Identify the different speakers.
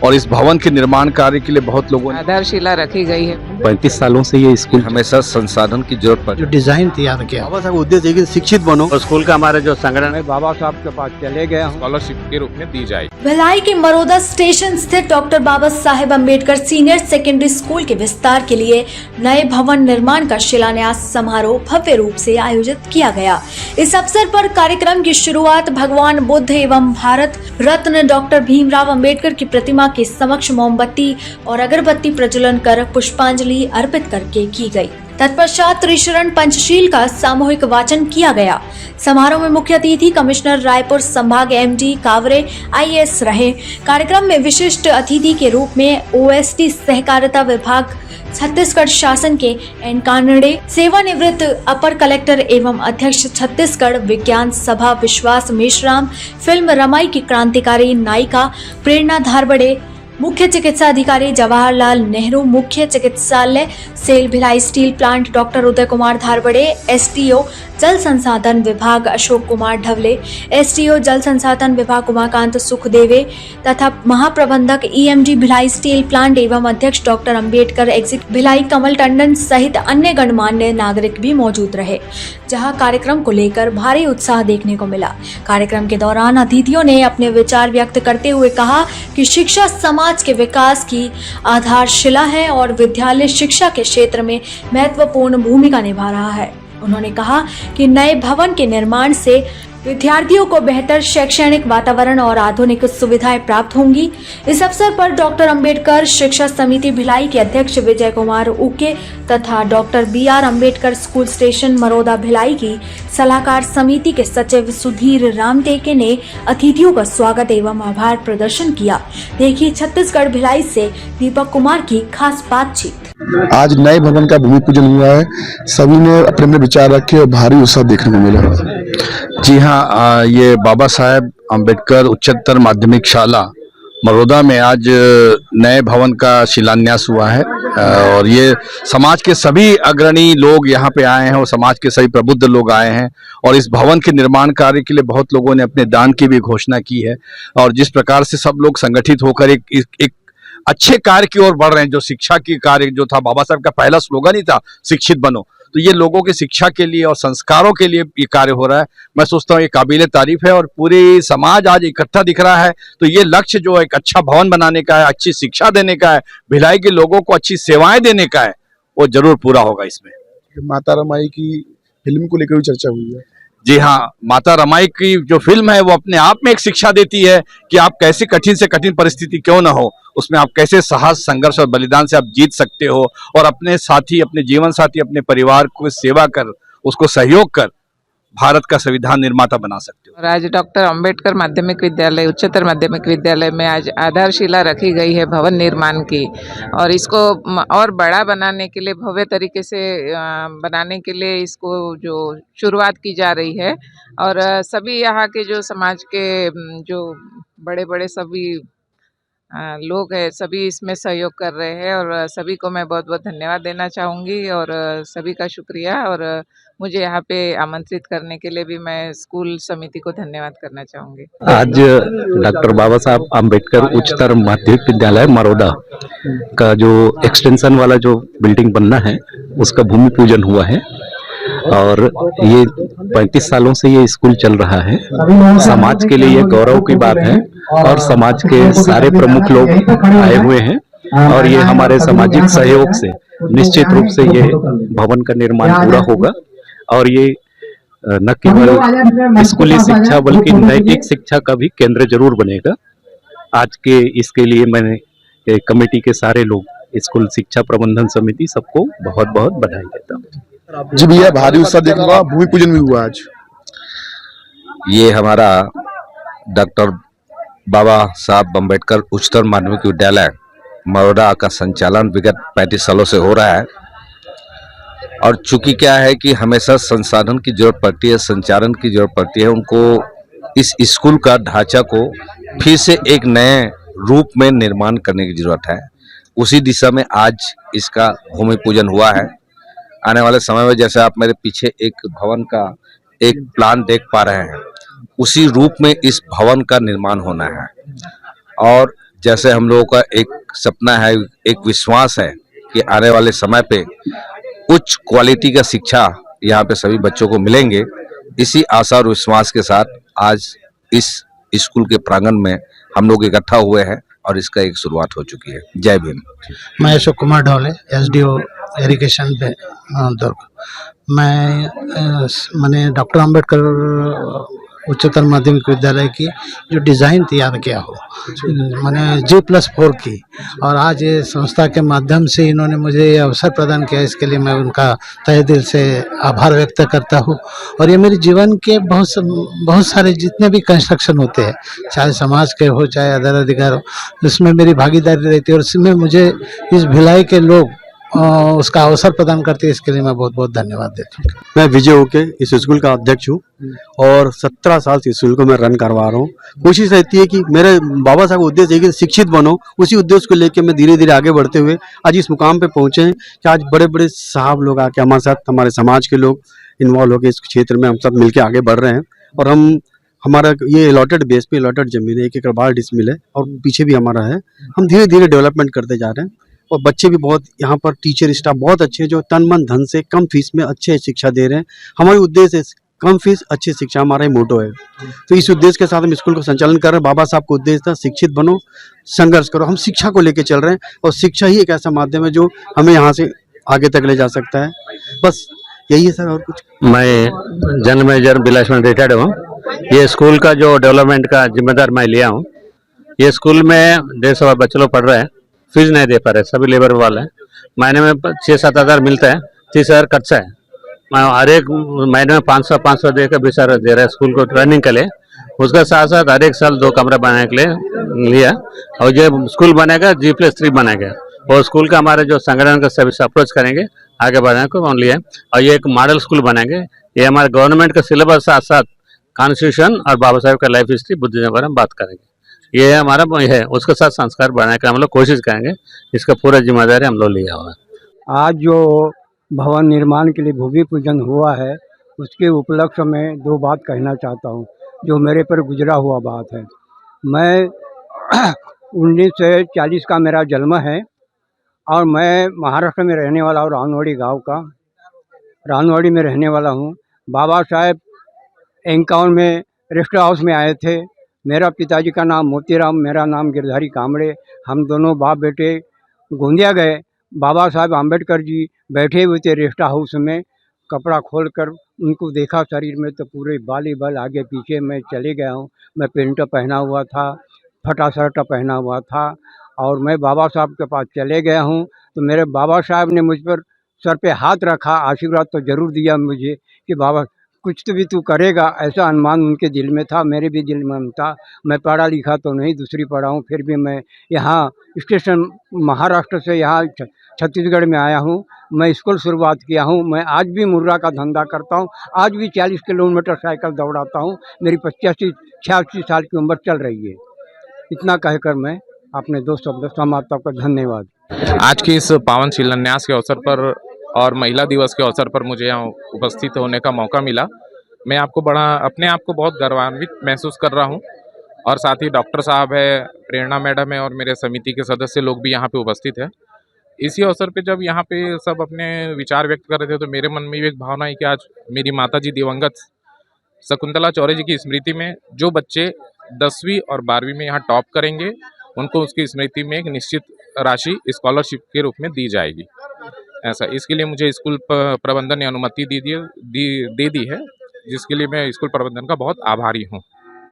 Speaker 1: और इस भवन के निर्माण कार्य के लिए बहुत लोगों ने
Speaker 2: आधारशिला रखी गई है।
Speaker 3: 35 सालों से ये स्कूल
Speaker 1: हमेशा संसाधन की जरूरत पड़ी।
Speaker 4: जो डिजाइन तैयार किया बाबा साहब उद्देश्य है कि शिक्षित बनो और स्कूल का हमारे जो संगठन है बाबा साहब के पास चले गए
Speaker 1: स्कॉलरशिप के रूप में दी जाए।
Speaker 5: भिलाई के मरोदा स्टेशन स्थित doctor Baba Saheb Ambedkar senior secondary school के विस्तार के लिए नए भवन निर्माण का शिलान्यास समारोह भव्य रूप से आयोजित किया गया। इस अवसर पर कार्यक्रम की शुरुआत भगवान बुद्ध एवं भारत रत्न डॉक्टर भीमराव अम्बेडकर की प्रतिमा के समक्ष मोमबत्ती और अगरबत्ती प्रज्वलन कर पुष्पांजलि अर्पित करके की गई। तत्पश्चात त्रिशरण पंचशील का सामूहिक वाचन किया गया। समारोह में मुख्य अतिथि कमिश्नर रायपुर संभाग एमडी कावरे आईएएस रहे। कार्यक्रम में विशिष्ट अतिथि के रूप में ओएसडी सहकारिता विभाग छत्तीसगढ़ शासन के एन कानड़े, सेवानिवृत्त अपर कलेक्टर एवं अध्यक्ष छत्तीसगढ़ विज्ञान सभा विश्वास मेश्राम, फिल्म रमाई की क्रांतिकारी नायिका प्रेरणा धारबड़े, मुख्य चिकित्सा अधिकारी जवाहरलाल नेहरू, मुख्य चिकित्सालय SAIL Bhilai steel plant doctor Uday Kumar Dharbade, STO जल संसाधन विभाग अशोक कुमार ढवले, एसटीओ जल संसाधन विभाग उमाकांत सुखदेवे तथा महाप्रबंधक ईएमडी भिलाई स्टील प्लांट एवं अध्यक्ष डॉक्टर अंबेडकर एग्जिट भिलाई कमल टंडन सहित अन्य गणमान्य नागरिक भी मौजूद रहे, जहां कार्यक्रम को लेकर भारी उत्साह देखने को मिला। कार्यक्रम के दौरान अतिथियों ने अपने विचार व्यक्त करते हुए कहा कि शिक्षा समाज के विकास की आधारशिला है और विद्यालय शिक्षा के क्षेत्र में महत्वपूर्ण भूमिका निभा रहा है। उन्होंने कहा कि नए भवन के निर्माण से विद्यार्थियों को बेहतर शैक्षणिक वातावरण और आधुनिक सुविधाएं प्राप्त होंगी। इस अवसर पर डॉक्टर अंबेडकर शिक्षा समिति भिलाई के अध्यक्ष विजय कुमार उके तथा doctor B R Ambedkar school station Maroda Bhilai की सलाहकार समिति के सचिव सुधीर रामटेके ने अतिथियों का स्वागत एवं आभार प्रदर्शन किया। देखिए छत्तीसगढ़ भिलाई से दीपक कुमार की खास बातचीत।
Speaker 6: आज नए भवन का भूमि पूजन हुआ है। सभी ने अपने अपने विचार रखे और भारी उत्साह देखने को मिला।
Speaker 1: जी हाँ, ये बाबा साहेब अम्बेडकर उच्चतर माध्यमिक शाला मरोदा में आज नए भवन का शिलान्यास हुआ है और ये समाज के सभी अग्रणी लोग यहाँ पे आए हैं और समाज के सभी प्रबुद्ध लोग आए हैं और इस भवन के निर्माण कार्य के लिए बहुत लोगों ने अपने दान की भी घोषणा की है। और जिस प्रकार से सब लोग संगठित होकर एक अच्छे कार्य की ओर बढ़ रहे हैं, जो शिक्षा की कार्य जो था, बाबा साहब का पहला स्लोगन ही था शिक्षित बनो, तो ये लोगों की शिक्षा के लिए और संस्कारों के लिए ये कार्य हो रहा है। मैं सोचता हूँ ये काबिले तारीफ है और पूरी समाज आज इकट्ठा दिख रहा है। तो ये लक्ष्य जो एक अच्छा भवन बनाने का है, अच्छी शिक्षा देने का है, भिलाई के लोगों को अच्छी सेवाएं देने का है, वो जरूर पूरा होगा। इसमें
Speaker 6: माता रमाई की फिल्म को लेकर भी चर्चा हुई है।
Speaker 1: जी हाँ, माता रमाई की जो फिल्म है वो अपने आप में एक शिक्षा देती है कि आप कैसे कठिन से कठिन परिस्थिति क्यों ना हो, उसमें आप कैसे साहस, संघर्ष और बलिदान से आप जीत सकते हो और अपने साथी, अपने जीवन साथी, अपने परिवार को सेवा कर, उसको सहयोग कर भारत का संविधान निर्माता बना सकते हो।
Speaker 2: और आज डॉक्टर अंबेडकर माध्यमिक विद्यालय, उच्चतर माध्यमिक विद्यालय में आज आधारशिला रखी गई है भवन निर्माण की और इसको और बड़ा बनाने के लिए, भव्य तरीके से बनाने के लिए इसको जो शुरुआत की जा रही है और सभी यहाँ के जो समाज के जो बड़े बड़े सभी लोग हैं, सभी इसमें सहयोग कर रहे हैं और सभी को मैं बहुत बहुत धन्यवाद देना चाहूँगी और सभी का शुक्रिया। और मुझे यहाँ पे आमंत्रित करने के लिए भी मैं स्कूल समिति को धन्यवाद करना चाहूँगी।
Speaker 3: आज डॉक्टर बाबा साहब अम्बेडकर उच्चतर माध्यमिक विद्यालय मरोदा का जो एक्सटेंशन वाला जो बिल्डिंग बनना है उसका भूमि पूजन हुआ है और ये 35 सालों से ये स्कूल चल रहा है। समाज के लिए ये गौरव की बात है और समाज के सारे प्रमुख लोग आए हुए हैं और ये हमारे सामाजिक सहयोग से निश्चित रूप से ये भवन का निर्माण पूरा होगा और ये न केवल स्कूली शिक्षा बल्कि नैतिक शिक्षा का भी केंद्र जरूर बनेगा। आज के इसके लिए मैंने कमेटी के सारे लोग, स्कूल शिक्षा प्रबंधन समिति, सबको बहुत बहुत बधाई देता हूँ।
Speaker 6: जी भैया, भारी उत्साह देखने को भूमि पूजन भी हुआ आज।
Speaker 1: ये हमारा डॉक्टर बाबा साहब अम्बेडकर उच्चतर माध्यमिक विद्यालय मरोदा का संचालन विगत 35 सालों से हो रहा है और चूंकि क्या है कि हमेशा संसाधन की जरूरत पड़ती है, संचालन की जरूरत पड़ती है, उनको इस स्कूल का ढांचा को फिर से एक नए रूप में निर्माण करने की जरूरत है। उसी दिशा में आज इसका भूमि पूजन हुआ है। आने वाले समय में जैसे आप मेरे पीछे एक भवन का एक प्लान देख पा रहे हैं, उसी रूप में इस भवन का निर्माण होना है और जैसे हम लोगों का एक सपना है, एक विश्वास है कि आने वाले समय पे उच्च क्वालिटी का शिक्षा यहाँ पे सभी बच्चों को मिलेंगे, इसी आशा और विश्वास के साथ आज इस स्कूल के प्रांगण में हम लोग इकट्ठा हुए हैं और इसका एक शुरुआत हो चुकी है। जय भीम।
Speaker 7: मैं अशोक कुमार ढोले, एसडीओ इरिगेशन पे दुर्ग। मैंने डॉक्टर अंबेडकर उच्चतर माध्यमिक विद्यालय की जो डिज़ाइन तैयार किया हो, मैंने G+4 की, और आज ये संस्था के माध्यम से इन्होंने मुझे ये अवसर प्रदान किया, इसके लिए मैं उनका तहे दिल से आभार व्यक्त करता हूँ। और ये मेरे जीवन के बहुत सारे जितने भी कंस्ट्रक्शन होते हैं, चाहे समाज के हो चाहे अदर अधिकार हो, उसमें मेरी भागीदारी रहती है और इसमें मुझे इस भिलाई के लोग उसका अवसर प्रदान करते हैं, इसके लिए मैं बहुत बहुत धन्यवाद देता हूँ।
Speaker 4: मैं विजय होके इस स्कूल का अध्यक्ष हूँ और 17 साल से इस स्कूल को मैं रन करवा रहा हूँ। कोशिश रहती है कि मेरे बाबा साहब का उद्देश्य है कि शिक्षित बनो, उसी उद्देश्य को लेकर मैं धीरे धीरे आगे बढ़ते हुए आज इस मुकाम पे पहुंचे हैं कि आज बड़े बड़े साहब लोग आके हमारे साथ, हमारे समाज के लोग इन्वॉल्व होकर इस क्षेत्र में हम सब मिलकर आगे बढ़ रहे हैं। और हमारा ये अलॉटेड बेस पे अलॉटेड जमीन है, 1 एकड़ 12 डिसमिल है और पीछे भी हमारा है। हम धीरे धीरे डेवलपमेंट करते जा रहे हैं और बच्चे भी बहुत, यहाँ पर टीचर स्टाफ बहुत अच्छे हैं जो तन मन धन से कम फीस में अच्छे शिक्षा दे रहे हैं। हमारी उद्देश्य है कम फीस अच्छी शिक्षा, हमारा ही मोटो है। तो इस उद्देश्य के साथ हम स्कूल को संचालन कर रहे हैं। बाबा साहब का उद्देश्य था शिक्षित बनो, संघर्ष करो। हम शिक्षा को लेकर चल रहे हैं और शिक्षा ही एक ऐसा माध्यम है जो हमें यहाँ से आगे तक ले जा सकता है। बस यही है सर, और कुछ।
Speaker 3: मैं जनरल मैनेजर बिलासपुर रिटायर्ड हूँ। ये स्कूल का जो डेवलपमेंट का जिम्मेदार मैं लिया हूँ। ये स्कूल में 150 बच्चे लोग पढ़ रहे हैं, फीस नहीं दे पा रहे, सभी लेबर वाले हैं। महीने में 6-7 हज़ार मिलता है, 30 हज़ार खर्चा है। मैं हर एक महीने में 500 देकर 20 हज़ार दे रहा है स्कूल को ट्रेनिंग के लिए। उसके साथ साथ हर एक साल 2 कमरा बनाने के लिए लिया और जो स्कूल बनेगा G+3 बनेगा और स्कूल का हमारे जो संगठन का सभी से अप्रोच करेंगे आगे बढ़ाने को लिया। और ये एक मॉडल स्कूल बनेंगे। ये हमारे गवर्नमेंट का सिलेबस साथ साथ कॉन्स्टिट्यूशन और बाबा साहब का लाइफ हिस्ट्री, बुद्धिज्म के बारे में बात करेंगे। ये हमारा है, उसके साथ संस्कार बढ़ाने का हम लोग कोशिश करेंगे। इसका पूरा जिम्मेदारी हम लोग लिया हुआ है।
Speaker 7: आज जो भवन निर्माण के लिए भूमि पूजन हुआ है, उसके उपलक्ष्य में 2 बात कहना चाहता हूँ जो मेरे पर गुजरा हुआ बात है। मैं 1940 का मेरा जन्म है और मैं महाराष्ट्र में रहने वाला हूँ, रानवाड़ी गांव का, रानवाड़ी में रहने वाला हूँ। बाबा साहेब 51 में रेस्ट हाउस में आए थे। मेरा पिताजी का नाम मोतीराम, मेरा नाम गिरधारी कामड़े। हम दोनों बाप बेटे गोंदिया गए। बाबा साहब आम्बेडकर जी बैठे हुए थे रेस्ट हाउस में। कपड़ा खोलकर उनको देखा शरीर में तो पूरे बाल ही बाल आगे पीछे। मैं चले गया हूँ। मैं पेंट पहना हुआ था, फटा शर्ट पहना हुआ था और मैं बाबा साहब के पास चले गया हूँ। तो मेरे बाबा साहब ने मुझ पर सर पे हाथ रखा, आशीर्वाद तो ज़रूर दिया मुझे कि बाबा कुछ तो भी तू करेगा, ऐसा अनुमान उनके दिल में था, मेरे भी दिल में था। मैं पढ़ा लिखा तो नहीं, दूसरी पढ़ा हूँ, फिर भी मैं यहाँ स्टेशन महाराष्ट्र से यहाँ छत्तीसगढ़ में आया हूँ। मैं स्कूल शुरुआत किया हूँ। मैं आज भी मुर्रा का धंधा करता हूँ, आज भी 40 किलोमीटर साइकिल दौड़ाता हूँ। मेरी 85-86 साल की उम्र चल रही है। इतना कहकर मैं अपने 2 शब्द समाप्त आपका धन्यवाद।
Speaker 8: आज के इस पावन शिलान्यास के अवसर पर और महिला दिवस के अवसर पर मुझे यहाँ उपस्थित होने का मौका मिला। मैं अपने आप को बहुत गौरवान्वित महसूस कर रहा हूँ और साथ ही डॉक्टर साहब है, प्रेरणा मैडम है और मेरे समिति के सदस्य लोग भी यहाँ पे उपस्थित हैं। इसी अवसर पे जब यहाँ पे सब अपने विचार व्यक्त कर रहे थे तो मेरे मन में भी एक भावना है कि आज मेरी माता जी दिवंगत शकुंतला चौरे जी की स्मृति में जो बच्चे 10वीं और 12वीं में यहाँ टॉप करेंगे उनको उसकी स्मृति में एक निश्चित राशि स्कॉलरशिप के रूप में दी जाएगी। ऐसा इसके लिए मुझे स्कूल प्रबंधन ने अनुमति दे दी है, जिसके लिए मैं स्कूल प्रबंधन का बहुत आभारी हूँ।